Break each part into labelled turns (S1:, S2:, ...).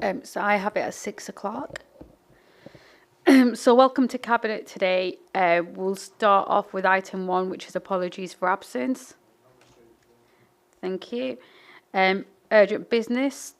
S1: So I have it at 6 o'clock. So welcome to Cabinet today. We'll start off with item 1, which is apologies for absence. Thank you. Urgent business.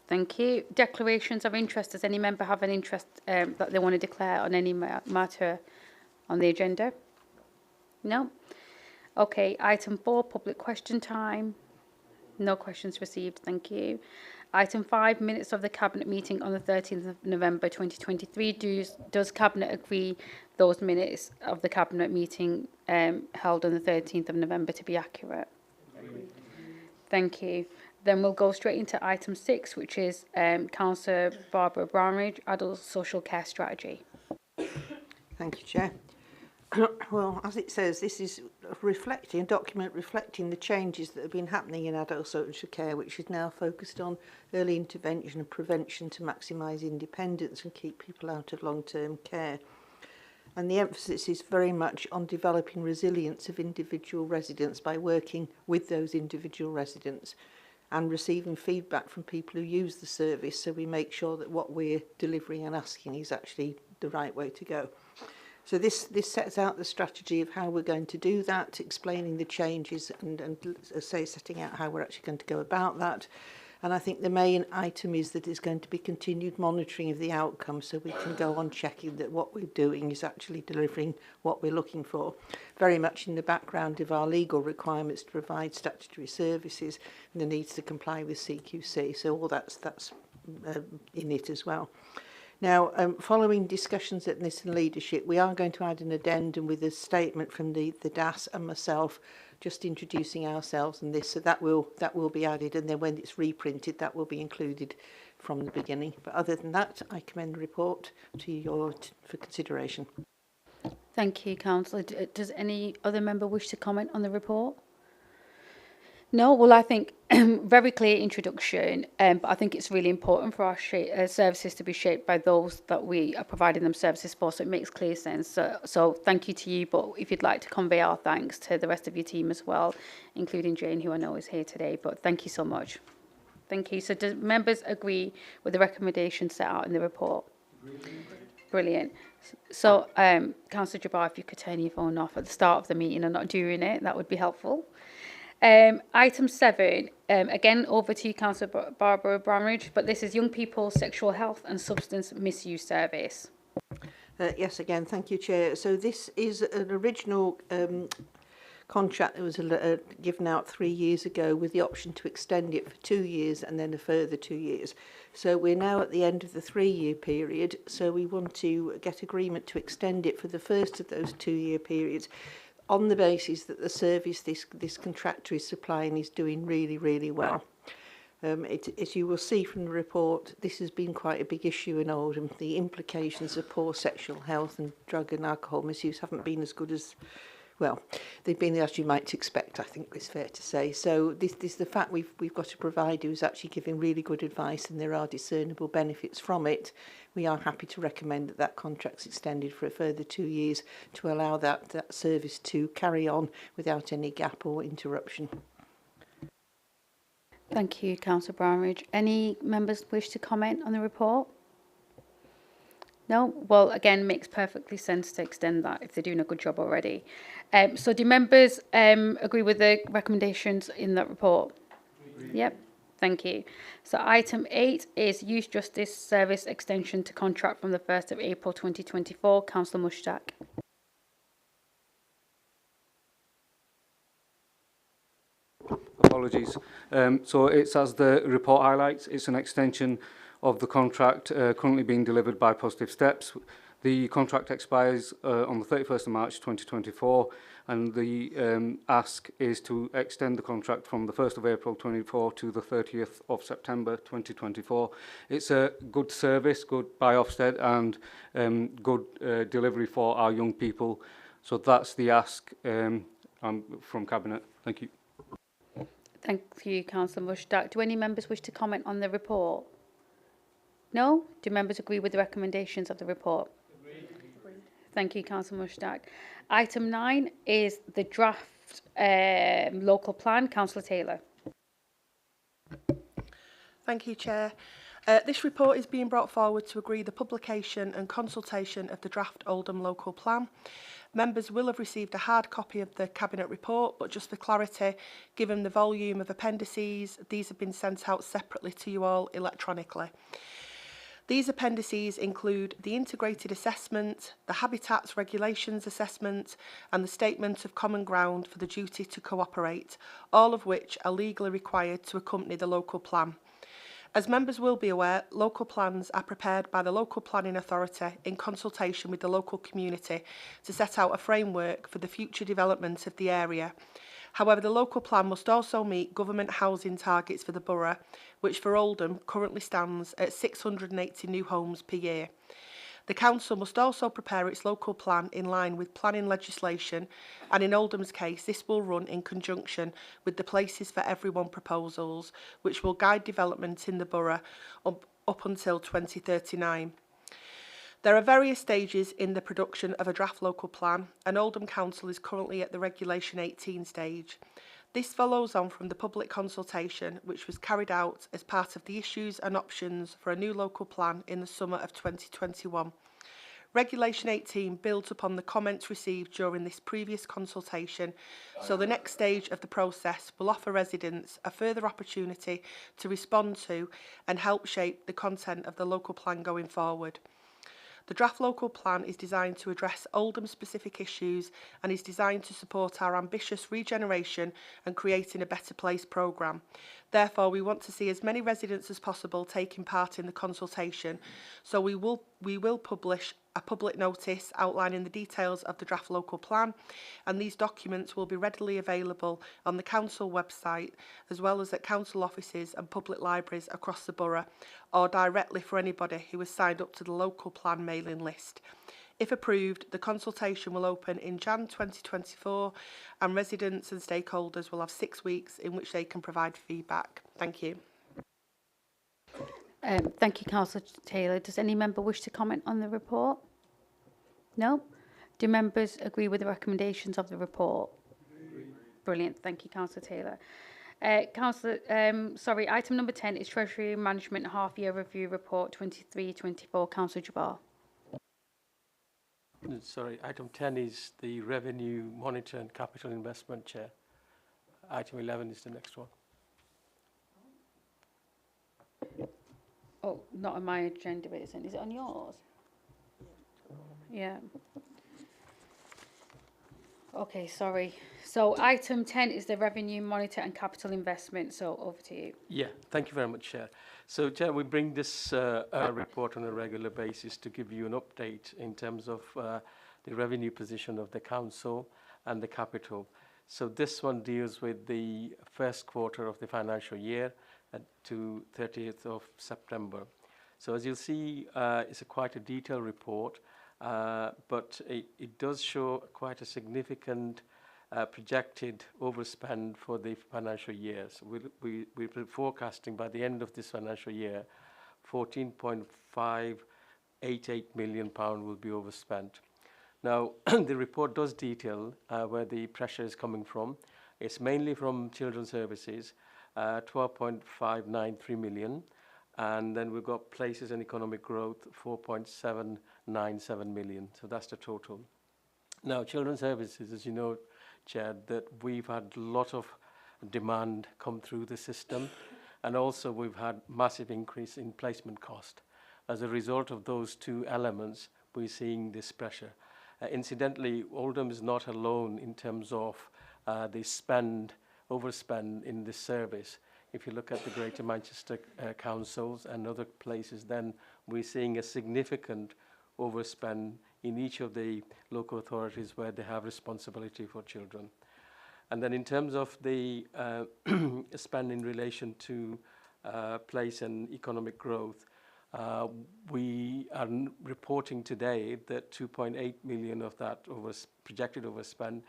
S1: Thank you. Declarations of interest. Does any member have an interest that they want to declare on any matter on the agenda? No? Okay, item 4, public question time. No questions received, thank you. Item 5, minutes of the Cabinet meeting on the 13th of November 2023. Does Cabinet agree those minutes of the Cabinet meeting held on the 13th of November to be accurate? Thank you. Then we'll go straight into item 6, which is Councillor Barbara Brownridge, Adult Social Care Strategy.
S2: Thank you, Chair. Well, as it says, this is a document reflecting the changes that have been happening in adult social care, which is now focused on early intervention and prevention to maximise independence and keep people out of long-term care. And the emphasis is very much on developing resilience of individual residents by working with those individual residents and receiving feedback from people who use the service, so we make sure that what we're delivering and asking is actually the right way to go. So this sets out the strategy of how we're going to do that, explaining the changes and setting out how we're actually going to go about that. And I think the main item is that there's going to be continued monitoring of the outcome, so we can go on checking that what we're doing is actually delivering what we're looking for. Very much in the background of our legal requirements to provide statutory services and the needs to comply with CQC. So all that's in it as well. Now, following discussions at NIS and leadership, we are going to add an addendum with a statement from the DAS and myself, just introducing ourselves and this, so that will be added, and then when it's reprinted, that will be included from the beginning. But other than that, I commend the report to you for consideration.
S1: Thank you, Councillor. Does any other member wish to comment on the report? No, well, I think very clear introduction, but I think it's really important for our services to be shaped by those that we are providing them services for, so it makes clear sense. So thank you to you, but if you'd like to convey our thanks to the rest of your team as well, including Jane, who I know is here today, but thank you so much. Thank you. So do members agree with the recommendations set out in the report? Brilliant. So, Councillor Jabbar, if you could turn your phone off at the start of the meeting and not during it, that would be helpful. Item 7, again over to you, Councillor Barbara Brownridge, but this is Young People's Sexual Health and Substance Misuse Service.
S2: Yes, again, thank you, Chair. So this is an original contract that was given out 3 years ago with the option to extend it for 2 years and then a further 2 years. So we're now at the end of the 3-year period, so we want to get agreement to extend it for the first of those 2-year periods, on the basis that the service this contractor is supplying is doing really, really well. As you will see from the report, this has been quite a big issue in Oldham. The implications of poor sexual health and drug and alcohol misuse haven't been as good as, well, they've been as you might expect, I think it's fair to say. So this the fact we've got a provider who's actually giving really good advice and there are discernible benefits from it. We are happy to recommend that contract's extended for a further 2 years to allow that service to carry on without any gap or interruption.
S1: Thank you, Councillor Brownridge. Any members wish to comment on the report? No? Well, again, makes perfectly sense to extend that if they're doing a good job already. So do members agree with the recommendations in that report? Yep. Thank you. So item 8 is Youth Justice Service Extension to Contract from the 1st of April 2024. Councillor Mushtaq.
S3: Apologies. So it's, as the report highlights, it's an extension of the contract currently being delivered by Positive Steps. The contract expires on the 31st of March 2024, and the ask is to extend the contract from the 1st of April 2024 to the 30th of September 2024. It's a good service, good by Ofsted, and good delivery for our young people. So that's the ask from Cabinet. Thank you.
S1: Thank you, Councillor Mushtaq. Do any members wish to comment on the report? No? Do members agree with the recommendations of the report? Agreed. Thank you, Councillor Mushtaq. Item 9 is the draft local plan. Councillor Taylor.
S4: Thank you, Chair. This report is being brought forward to agree the publication and consultation of the draft Oldham local plan. Members will have received a hard copy of the Cabinet report, but just for clarity, given the volume of appendices, these have been sent out separately to you all electronically. These appendices include the integrated assessment, the habitats regulations assessment, and the statement of common ground for the duty to cooperate, all of which are legally required to accompany the local plan. As members will be aware, local plans are prepared by the local planning authority in consultation with the local community to set out a framework for the future development of the area. However, the local plan must also meet government housing targets for the borough, which for Oldham currently stands at 680 new homes per year. The council must also prepare its local plan in line with planning legislation, and in Oldham's case, this will run in conjunction with the Places for Everyone proposals, which will guide development in the borough up until 2039. There are various stages in the production of a draft local plan, and Oldham Council is currently at the Regulation 18 stage. This follows on from the public consultation, which was carried out as part of the issues and options for a new local plan in the summer of 2021. Regulation 18 builds upon the comments received during this previous consultation, so the next stage of the process will offer residents a further opportunity to respond to and help shape the content of the local plan going forward. The draft local plan is designed to address Oldham-specific issues and is designed to support our ambitious regeneration and creating a better place programme. Therefore, we want to see as many residents as possible taking part in the consultation, so we will publish a public notice outlining the details of the draft local plan, and these documents will be readily available on the council website as well as at council offices and public libraries across the borough, or directly for anybody who has signed up to the local plan mailing list. If approved, the consultation will open in Jan 2024 and residents and stakeholders will have 6 weeks in which they can provide feedback. Thank you.
S1: Thank you, Councillor Taylor. Does any member wish to comment on the report? No? Do members agree with the recommendations of the report? Brilliant. Thank you, Councillor Taylor. Item number 10 is Treasury Management Half-Year Review Report 23-24. Councillor Jabbar.
S5: Sorry, item 10 is the Revenue Monitor and Capital Investment Chair. Item 11 is the next one.
S1: Oh, not on my agenda, but is it on yours? Yeah. Okay, sorry. So item 10 is the Revenue Monitor and Capital Investment. So over to you.
S5: Yeah, thank you very much, Chair. So, Chair, we bring this report on a regular basis to give you an update in terms of the revenue position of the council and the capital. So this one deals with the first quarter of the financial year to 30th of September. So as you'll see, it's quite a detailed report, but it does show quite a significant projected overspend for the financial year. So we're forecasting by the end of this financial year, £14.588 million will be overspent. Now, the report does detail where the pressure is coming from. It's mainly from Children's Services, 12.593 million. And then we've got Places and Economic Growth, 4.797 million. So that's the total. Now, Children's Services, as you know, Chair, that we've had a lot of demand come through the system. And also we've had massive increase in placement cost. As a result of those two elements, we're seeing this pressure. Incidentally, Oldham is not alone in terms of the overspend in this service. If you look at the Greater Manchester councils and other places, then we're seeing a significant overspend in each of the local authorities where they have responsibility for children. And then in terms of the spend in relation to place and economic growth, we are reporting today that 2.8 million of that projected overspend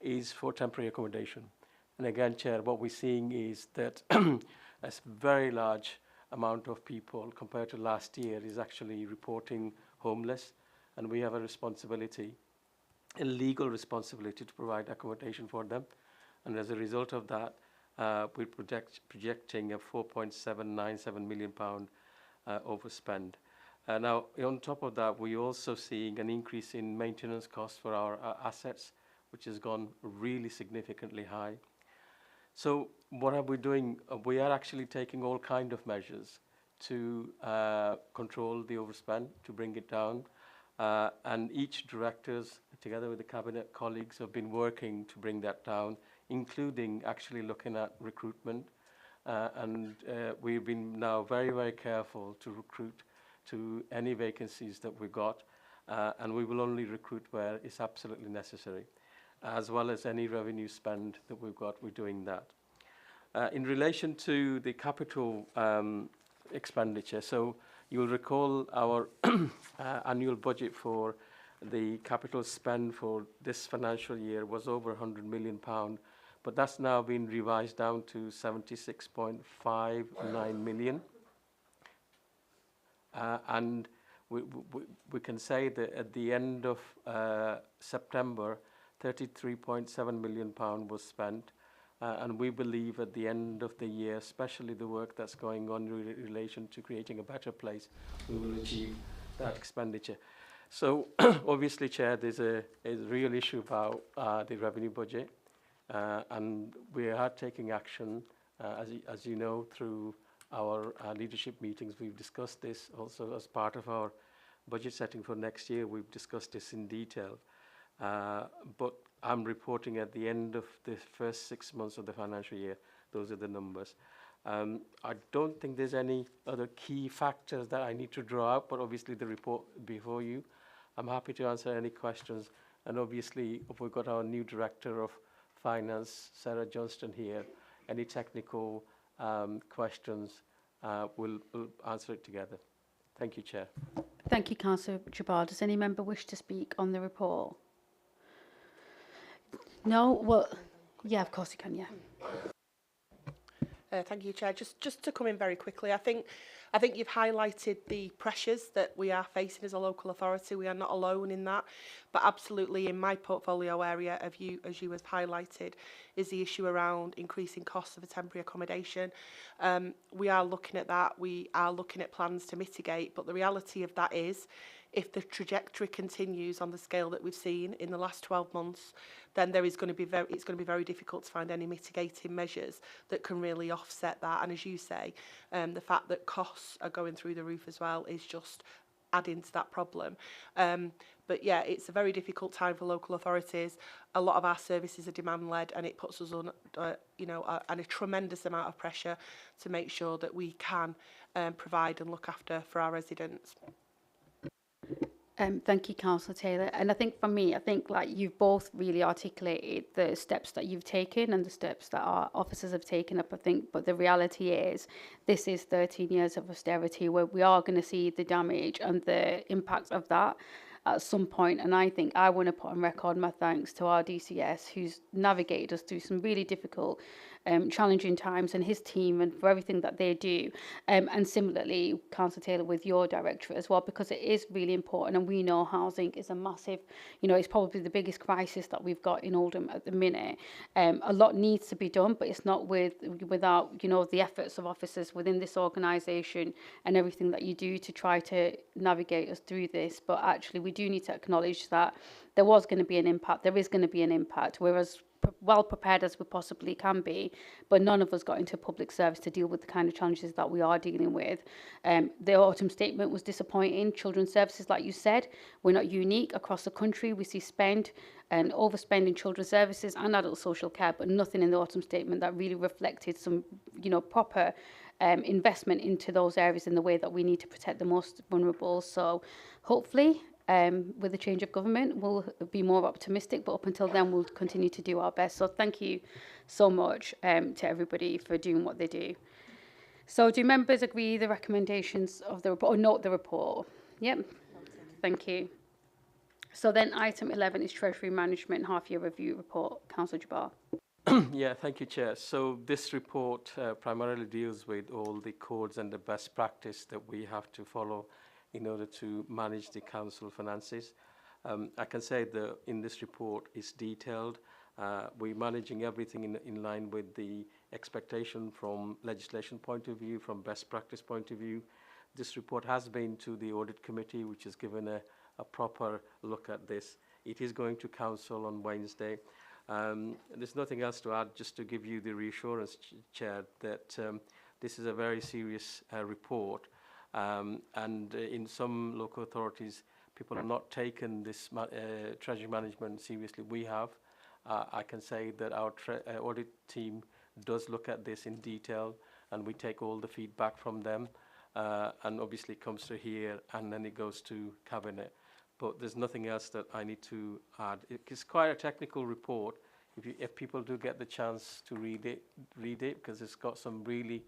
S5: is for temporary accommodation. And again, Chair, what we're seeing is that a very large amount of people compared to last year is actually reporting homeless, and we have a responsibility, a legal responsibility to provide accommodation for them. And as a result of that, we're projecting a £4.797 million overspend. Now, on top of that, we're also seeing an increase in maintenance costs for our assets, which has gone really significantly high. So what are we doing? We are actually taking all kind of measures to control the overspend, to bring it down. And each directors, together with the cabinet colleagues, have been working to bring that down, including actually looking at recruitment. We've been now very, very careful to recruit to any vacancies that we've got. And we will only recruit where it's absolutely necessary. As well as any revenue spend that we've got, we're doing that. In relation to the capital expenditure, so you'll recall our annual budget for the capital spend for this financial year was over £100 million, but that's now been revised down to 76.59 million. And we can say that at the end of September, £33.7 million was spent, and we believe at the end of the year, especially the work that's going on in relation to creating a better place, we will achieve that expenditure. So obviously, Chair, there's a real issue about the revenue budget, and we are taking action, as you know, through our leadership meetings. We've discussed this also as part of our budget setting for next year. We've discussed this in detail. But I'm reporting at the end of the first 6 months of the financial year. Those are the numbers. I don't think there's any other key factors that I need to draw out, but obviously the report before you. I'm happy to answer any questions. And obviously, if we've got our new Director of Finance, Sarah Johnston, here, any technical questions, we'll answer it together. Thank you, Chair.
S1: Thank you, Councillor Jabbar. Does any member wish to speak on the report? No? Well, yeah, of course you can, yeah.
S4: Thank you, Chair. Just to come in very quickly, I think you've highlighted the pressures that we are facing as a local authority. We are not alone in that, but absolutely in my portfolio area, as you have highlighted, is the issue around increasing costs of a temporary accommodation. We are looking at that. We are looking at plans to mitigate, but the reality of that is, if the trajectory continues on the scale that we've seen in the last 12 months, then it's going to be very difficult to find any mitigating measures that can really offset that. And as you say, the fact that costs are going through the roof as well is just adding to that problem. But yeah, it's a very difficult time for local authorities. A lot of our services are demand-led, and it puts us on, a tremendous amount of pressure to make sure that we can provide and look after for our residents.
S1: Thank you, Councillor Taylor. And I think for me, like you've both really articulated the steps that you've taken and the steps that our officers have taken up, I think. But the reality is, this is 13 years of austerity where we are going to see the damage and the impact of that at some point. And I think I want to put on record my thanks to our DCS, who's navigated us through some really difficult, challenging times, and his team, and for everything that they do. And similarly, Councillor Taylor, with your directorate as well, because it is really important. And we know housing is a massive, it's probably the biggest crisis that we've got in Oldham at the minute. A lot needs to be done, but it's not without, the efforts of officers within this organisation and everything that you do to try to navigate us through this. But actually, we do need to acknowledge that there was going to be an impact. There is going to be an impact, whereas well prepared as we possibly can be, but none of us got into public service to deal with the kind of challenges that we are dealing with. The autumn statement was disappointing. Children's services, like you said, we're not unique. Across the country, we see spend and overspend in children's services and adult social care, but nothing in the autumn statement that really reflected some, proper investment into those areas in the way that we need to protect the most vulnerable. So hopefully, with the change of government, we'll be more optimistic, but up until then, we'll continue to do our best. So thank you so much to everybody for doing what they do. So do members agree the recommendations of the report, or note the report? Yep. Thank you. So then item 11 is Treasury Management Half-Year Review Report. Councillor Jabbar.
S5: Yeah, thank you, Chair. So this report primarily deals with all the codes and the best practice that we have to follow in order to manage the council finances. I can say that in this report it's detailed, We're managing everything in line with the expectation from legislation point of view, from best practice point of view. This report has been to the audit committee, which has given a proper look at this. It is going to council on Wednesday. There's nothing else to add, just to give you the reassurance, Chair, that this is a very serious report. And in some local authorities, people have not taken this treasury management seriously. We have. I can say that our audit team does look at this in detail, and we take all the feedback from them. And obviously it comes to here, and then it goes to Cabinet. But there's nothing else that I need to add. It's quite a technical report. If people do get the chance to read it, because it's got some really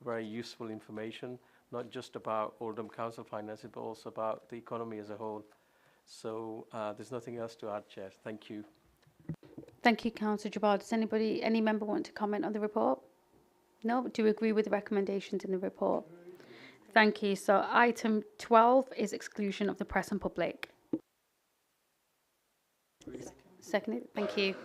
S5: very useful information, not just about Oldham Council finances, but also about the economy as a whole. So there's nothing else to add, Chair. Thank you.
S1: Thank you, Councillor Jabbar. Does any member want to comment on the report? No? Do you agree with the recommendations in the report? Thank you. So item 12 is exclusion of the press and public. Seconded. Thank you.